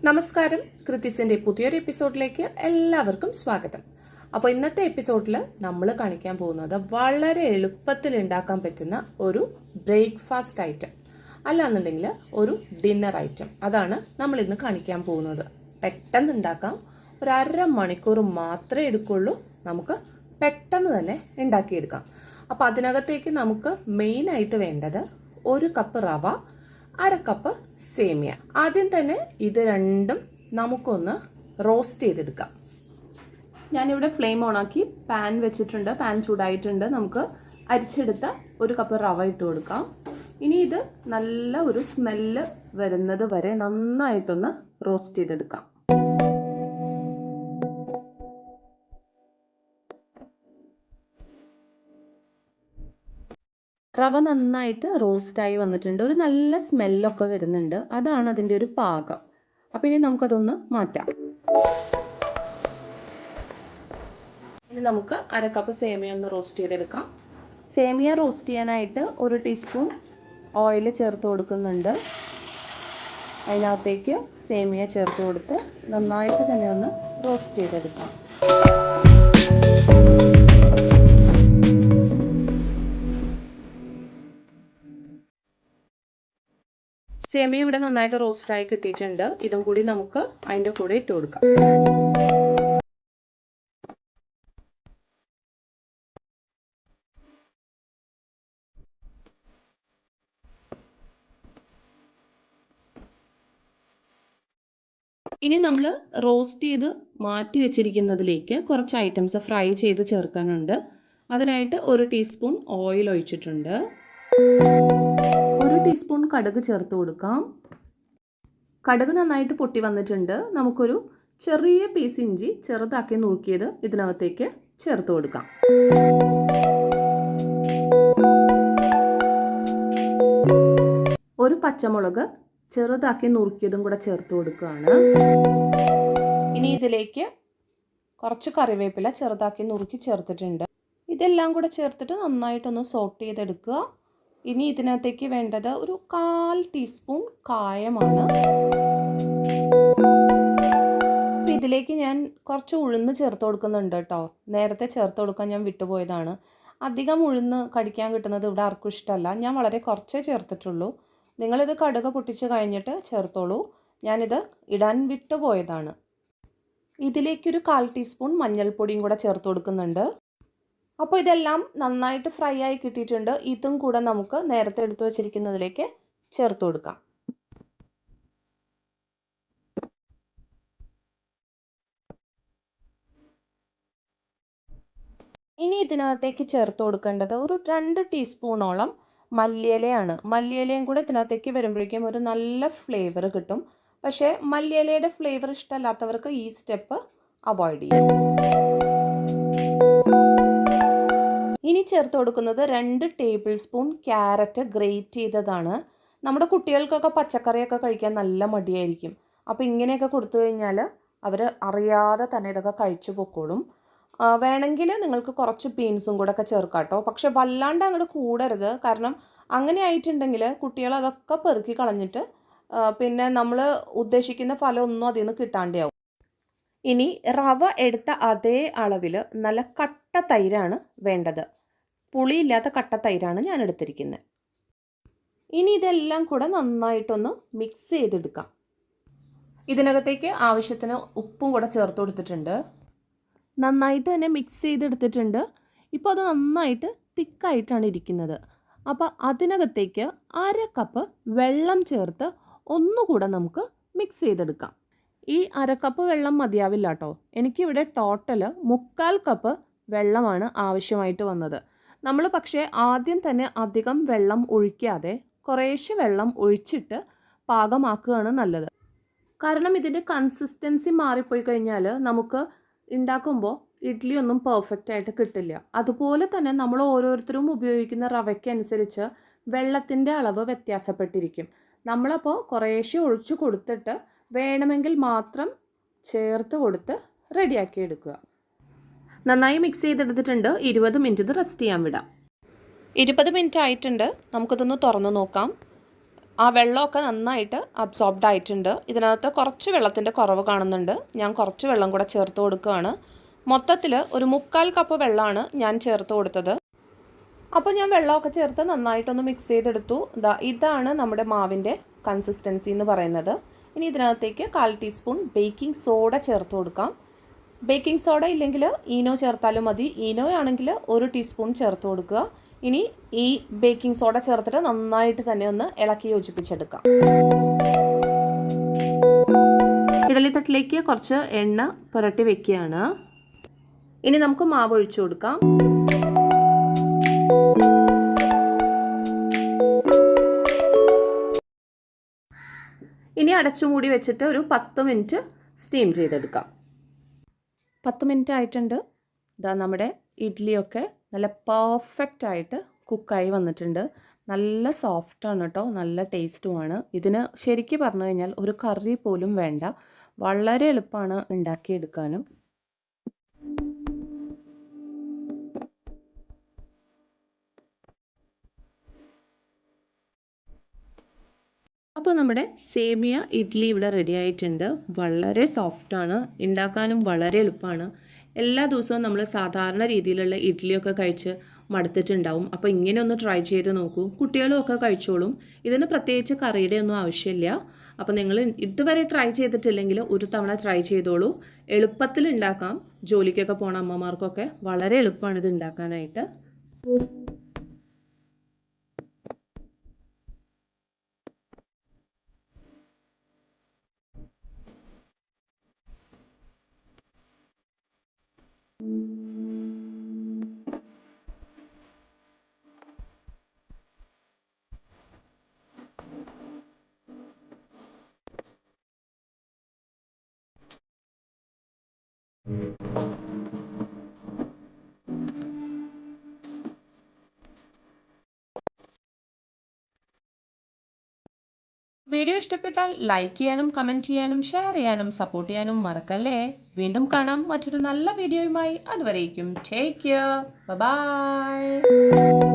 നമസ്കാരം, കൃത്യസിന്റെ പുതിയൊരു എപ്പിസോഡിലേക്ക് എല്ലാവർക്കും സ്വാഗതം. അപ്പോൾ ഇന്നത്തെ എപ്പിസോഡിൽ നമ്മൾ കാണിക്കാൻ പോകുന്നത് വളരെ എളുപ്പത്തിൽ ഉണ്ടാക്കാൻ പറ്റുന്ന ഒരു ബ്രേക്ക്ഫാസ്റ്റ് ഐറ്റം, അല്ലാന്നുണ്ടെങ്കിൽ ഒരു ഡിന്നർ ഐറ്റം. അതാണ് നമ്മൾ ഇന്ന് കാണിക്കാൻ പോകുന്നത്. പെട്ടെന്ന് ഉണ്ടാക്കാം, ഒരു അരമണിക്കൂർ മാത്രമേ എടുക്കുള്ളൂ. നമുക്ക് പെട്ടെന്ന് തന്നെ ഉണ്ടാക്കിയെടുക്കാം. അപ്പോൾ അതിനകത്തേക്ക് നമുക്ക് മെയിനായിട്ട് വേണ്ടത് 1 കപ്പ് റവ, 1/2 കപ്പ് സേമിയ. ആദ്യം തന്നെ ഇത് രണ്ടും നമുക്കൊന്ന് റോസ്റ്റ് ചെയ്തെടുക്കാം. ഞാനിവിടെ ഫ്ലെയിം ഓണാക്കി പാൻ വെച്ചിട്ടുണ്ട്. പാൻ ചൂടായിട്ടുണ്ട്. നമുക്ക് അരിച്ചെടുത്ത 1 കപ്പ് റവ ഇട്ട് കൊടുക്കാം. ഇനി ഇത് നല്ല ഒരു സ്മെല്ല് വരുന്നത് വരെ നന്നായിട്ടൊന്ന് റോസ്റ്റ് ചെയ്തെടുക്കാം. റവ നന്നായിട്ട് റോസ്റ്റായി വന്നിട്ടുണ്ട്. ഒരു നല്ല സ്മെല്ലൊക്കെ വരുന്നുണ്ട്. അതാണ് അതിൻ്റെ ഒരു പാകം. അപ്പം ഇനി നമുക്കതൊന്ന് മാറ്റാം. ഇനി നമുക്ക് 1/2 കപ്പ് സേമിയ ഒന്ന് റോസ്റ്റ് ചെയ്തെടുക്കാം. സേമിയ റോസ്റ്റ് ചെയ്യാനായിട്ട് 1 ടീസ്പൂൺ ഓയിൽ ചേർത്ത് കൊടുക്കുന്നുണ്ട്. അതിനകത്തേക്ക് സേമിയ ചേർത്ത് കൊടുത്ത് നന്നായിട്ട് തന്നെ ഒന്ന് റോസ്റ്റ് ചെയ്തെടുക്കാം. സേമിയ ഇവിടെ നന്നായിട്ട് റോസ്റ്റായി കിട്ടിയിട്ടുണ്ട്. ഇതും കൂടി നമുക്ക് അതിൻ്റെ കൂടെ ഇട്ട് കൊടുക്കാം. ഇനി നമ്മൾ റോസ്റ്റ് ചെയ്ത് മാറ്റി വെച്ചിരിക്കുന്നതിലേക്ക് കുറച്ച് ഐറ്റംസ് ഫ്രൈ ചെയ്ത് ചേർക്കാനുണ്ട്. അതിനായിട്ട് 1 ടീസ്പൂൺ ഓയിൽ ഒഴിച്ചിട്ടുണ്ട്. 1 ടീസ്പൂൺ കടുക് ചേർത്ത് കൊടുക്കാം. കടുക് നന്നായിട്ട് പൊട്ടി വന്നിട്ടുണ്ട്. നമുക്കൊരു ചെറിയ പീസ് ഇഞ്ചി ചെറുതാക്കി നുറുക്കിയത് ഇതിനകത്തേക്ക് ചേർത്ത് കൊടുക്കാം. ഒരു പച്ചമുളക് ചെറുതാക്കി നുറുക്കിയതും കൂടെ ചേർത്ത് കൊടുക്കുകയാണ്. ഇനി ഇതിലേക്ക് കുറച്ച് കറിവേപ്പില ചെറുതാക്കി നുറുക്കി ചേർത്തിട്ടുണ്ട്. ഇതെല്ലാം കൂടെ ചേർത്തിട്ട് നന്നായിട്ടൊന്ന് സോട്ട് ചെയ്തെടുക്കുക. ഇനി ഇതിനകത്തേക്ക് വേണ്ടത് ഒരു 1/4 ടീസ്പൂൺ കായമാണ്. ഇതിലേക്ക് ഞാൻ കുറച്ച് ഉഴുന്ന് ചേർത്ത് കൊടുക്കുന്നുണ്ട് കേട്ടോ. നേരത്തെ ചേർത്ത് കൊടുക്കാൻ ഞാൻ വിട്ടുപോയതാണ്. അധികം ഉഴുന്ന് കടിക്കാൻ കിട്ടുന്നത് ഇവിടെ ആർക്കും ഇഷ്ടമല്ല. ഞാൻ വളരെ കുറച്ചേ ചേർത്തിട്ടുള്ളൂ. നിങ്ങളിത് കടുക് പൊട്ടിച്ച് കഴിഞ്ഞിട്ട് ചേർത്തോളൂ. ഞാനിത് ഇടാൻ വിട്ടുപോയതാണ്. ഇതിലേക്കൊരു 1/4 ടീസ്പൂൺ മഞ്ഞൾപ്പൊടിയും കൂടെ ചേർത്ത് കൊടുക്കുന്നുണ്ട്. അപ്പോൾ ഇതെല്ലാം നന്നായിട്ട് ഫ്രൈ ആയി കിട്ടിയിട്ടുണ്ട്. ഇതും കൂടെ നമുക്ക് നേരത്തെ എടുത്തു വച്ചിരിക്കുന്നതിലേക്ക് ചേർത്ത് കൊടുക്കാം. ഇനി ഇതിനകത്തേക്ക് ചേർത്ത് കൊടുക്കേണ്ടത് ഒരു 2 ടീസ്പൂണോളം മല്ലിയിലയാണ്. മല്ലിയിലയും കൂടെ ഇതിനകത്തേക്ക് വരുമ്പോഴേക്കും ഒരു നല്ല ഫ്ലേവർ കിട്ടും. പക്ഷേ മല്ലിയിലയുടെ ഫ്ലേവർ ഇഷ്ടമല്ലാത്തവർക്ക് ഈ സ്റ്റെപ്പ് അവോയ്ഡ് ചെയ്യാം. ഇനി ചേർത്ത് കൊടുക്കുന്നത് 2 ടേബിൾ സ്പൂൺ ക്യാരറ്റ് ഗ്രേറ്റ് ചെയ്തതാണ്. നമ്മുടെ കുട്ടികൾക്കൊക്കെ പച്ചക്കറിയൊക്കെ കഴിക്കാൻ നല്ല മടിയായിരിക്കും. അപ്പോൾ ഇങ്ങനെയൊക്കെ കൊടുത്തു കഴിഞ്ഞാൽ അവർ അറിയാതെ തന്നെ ഇതൊക്കെ കഴിച്ചു പൊക്കോളും. വേണമെങ്കിൽ നിങ്ങൾക്ക് കുറച്ച് ബീൻസും കൂടെ ഒക്കെ ചേർക്കാം കേട്ടോ. പക്ഷെ വല്ലാണ്ട് അങ്ങോട്ട് കൂടരുത്. കാരണം അങ്ങനെ ആയിട്ടുണ്ടെങ്കിൽ കുട്ടികൾ അതൊക്കെ പെറുക്കി കളഞ്ഞിട്ട് പിന്നെ നമ്മൾ ഉദ്ദേശിക്കുന്ന ഫലമൊന്നും അതിൽ നിന്ന് കിട്ടാണ്ടാവും. ഇനി റവ എടുത്ത അതേ അളവിൽ നല്ല കട്ട തൈരാണ് വേണ്ടത്. പുളിയില്ലാത്ത കട്ട തൈരാണ് ഞാൻ എടുത്തിരിക്കുന്നത്. ഇനി ഇതെല്ലാം കൂടെ നന്നായിട്ടൊന്ന് മിക്സ് ചെയ്തെടുക്കാം. ഇതിനകത്തേക്ക് ആവശ്യത്തിന് ഉപ്പും കൂടെ ചേർത്ത് കൊടുത്തിട്ടുണ്ട്. നന്നായിട്ട് തന്നെ മിക്സ് ചെയ്തെടുത്തിട്ടുണ്ട്. ഇപ്പോൾ അത് നന്നായിട്ട് തിക്കായിട്ടാണ് ഇരിക്കുന്നത്. അപ്പോൾ അതിനകത്തേക്ക് 1/2 കപ്പ് വെള്ളം ചേർത്ത് ഒന്നുകൂടെ നമുക്ക് മിക്സ് ചെയ്തെടുക്കാം. ഈ 1/2 കപ്പ് വെള്ളം മതിയാവില്ല കേട്ടോ. എനിക്കിവിടെ ടോട്ടൽ 1/4 കപ്പ് വെള്ളമാണ് ആവശ്യമായിട്ട് വന്നത്. നമ്മൾ പക്ഷേ ആദ്യം തന്നെ അധികം വെള്ളം ഒഴിക്കാതെ കുറേശ്ശെ വെള്ളം ഒഴിച്ചിട്ട് പാകമാക്കുകയാണ് നല്ലത്. കാരണം ഇതിൻ്റെ കൺസിസ്റ്റൻസി മാറിപ്പോയി കഴിഞ്ഞാൽ നമുക്ക് ഉണ്ടാക്കുമ്പോൾ ഇഡ്ഡലി ഒന്നും പെർഫെക്റ്റ് ആയിട്ട് കിട്ടില്ല. അതുപോലെ തന്നെ നമ്മൾ ഓരോരുത്തരും ഉപയോഗിക്കുന്ന റവയ്ക്കനുസരിച്ച് വെള്ളത്തിൻ്റെ അളവ് വ്യത്യാസപ്പെട്ടിരിക്കും. നമ്മളപ്പോൾ കുറേശ്ശെ ഒഴിച്ചു കൊടുത്തിട്ട് വേണമെങ്കിൽ മാത്രം ചേർത്ത് കൊടുത്ത് റെഡിയാക്കി എടുക്കുക. നന്നായി മിക്സ് ചെയ്തെടുത്തിട്ടുണ്ട്. 20 മിനിറ്റ് ഇത് റെസ്റ്റ് ചെയ്യാൻ വിടാം. 20 മിനിറ്റ് ആയിട്ടുണ്ട്. നമുക്കിതൊന്ന് തുറന്ന് നോക്കാം. ആ വെള്ളമൊക്കെ നന്നായിട്ട് അബ്സോർബ്ഡ് ആയിട്ടുണ്ട്. ഇതിനകത്ത് കുറച്ച് വെള്ളത്തിൻ്റെ കുറവ് കാണുന്നുണ്ട്. ഞാൻ കുറച്ച് വെള്ളം കൂടെ ചേർത്ത് കൊടുക്കുകയാണ്. മൊത്തത്തിൽ ഒരു 3/4 കപ്പ് വെള്ളമാണ് ഞാൻ ചേർത്ത് കൊടുത്തത്. അപ്പോൾ ഞാൻ വെള്ളമൊക്കെ ചേർത്ത് നന്നായിട്ടൊന്ന് മിക്സ് ചെയ്തെടുത്തു. ഇതാണ് നമ്മുടെ മാവിൻ്റെ കൺസിസ്റ്റൻസി എന്ന് പറയുന്നത്. ഇനി ഇതിനകത്തേക്ക് 1/4 ടീസ്പൂൺ ബേക്കിംഗ് സോഡ ചേർത്ത് കൊടുക്കാം. ബേക്കിംഗ് സോഡ ഇല്ലെങ്കിൽ ഈനോ ചേർത്താലും മതി. ഈനോ ആണെങ്കിൽ 1 ടീസ്പൂൺ ചേർത്ത് കൊടുക്കുക. ഇനി ഈ ബേക്കിംഗ് സോഡ ചേർത്തിട്ട് നന്നായിട്ട് തന്നെ ഒന്ന് ഇളക്കി യോജിപ്പിച്ചെടുക്കാം. ഇഡലിത്തട്ടിലേക്ക് കുറച്ച് എണ്ണ പുരട്ടി വെക്കുകയാണ്. ഇനി നമുക്ക് മാവ് ഒഴിച്ചു കൊടുക്കാം. ഇനി അടച്ചു മൂടി വെച്ചിട്ട് ഒരു 10 മിനിറ്റ് സ്റ്റീം ചെയ്തെടുക്കാം. 10 മിനിറ്റ് ആയിട്ടുണ്ട്. ഇതാ നമ്മുടെ ഇഡ്ഡലിയൊക്കെ നല്ല പെർഫെക്റ്റ് ആയിട്ട് കുക്കായി വന്നിട്ടുണ്ട്. നല്ല സോഫ്റ്റാണ് കേട്ടോ, നല്ല ടേസ്റ്റുമാണ്. ഇതിന് ശരിക്കും പറഞ്ഞു കഴിഞ്ഞാൽ ഒരു കറി പോലും വേണ്ട. വളരെ എളുപ്പമാണ് ഉണ്ടാക്കിയെടുക്കാനും. അപ്പോൾ നമ്മുടെ സേമിയ ഇഡ്ഡലി ഇവിടെ റെഡി ആയിട്ടുണ്ട്. വളരെ സോഫ്റ്റാണ്, ഉണ്ടാക്കാനും വളരെ എളുപ്പമാണ്. എല്ലാ ദിവസവും നമ്മൾ സാധാരണ രീതിയിലുള്ള ഇഡ്ഡലിയൊക്കെ കഴിച്ച് മടുത്തിട്ടുണ്ടാവും. അപ്പോൾ ഇങ്ങനെ ഒന്ന് ട്രൈ ചെയ്ത് നോക്കൂ. കുട്ടികളും ഒക്കെ കഴിച്ചോളും. ഇതിന് പ്രത്യേകിച്ച് കറിയുടെ ഒന്നും ആവശ്യമില്ല. അപ്പോൾ നിങ്ങൾ ഇതുവരെ ട്രൈ ചെയ്തിട്ടില്ലെങ്കിൽ ഒരു തവണ ട്രൈ ചെയ്തോളൂ. എളുപ്പത്തിൽ ഉണ്ടാക്കാം. ജോലിക്കൊക്കെ പോണ അമ്മമാർക്കൊക്കെ വളരെ എളുപ്പമാണ് ഇത് ഉണ്ടാക്കാനായിട്ട്. വീഡിയോ ഇഷ്ടപ്പെട്ടാൽ ലൈക്ക് ചെയ്യാനും കമൻറ്റ് ചെയ്യാനും ഷെയർ ചെയ്യാനും സപ്പോർട്ട് ചെയ്യാനും മറക്കല്ലേ. വീണ്ടും കാണാം മറ്റൊരു നല്ല വീഡിയോയുമായി. അതുവരേക്കും ടേക്ക് കെയർ. ബൈ.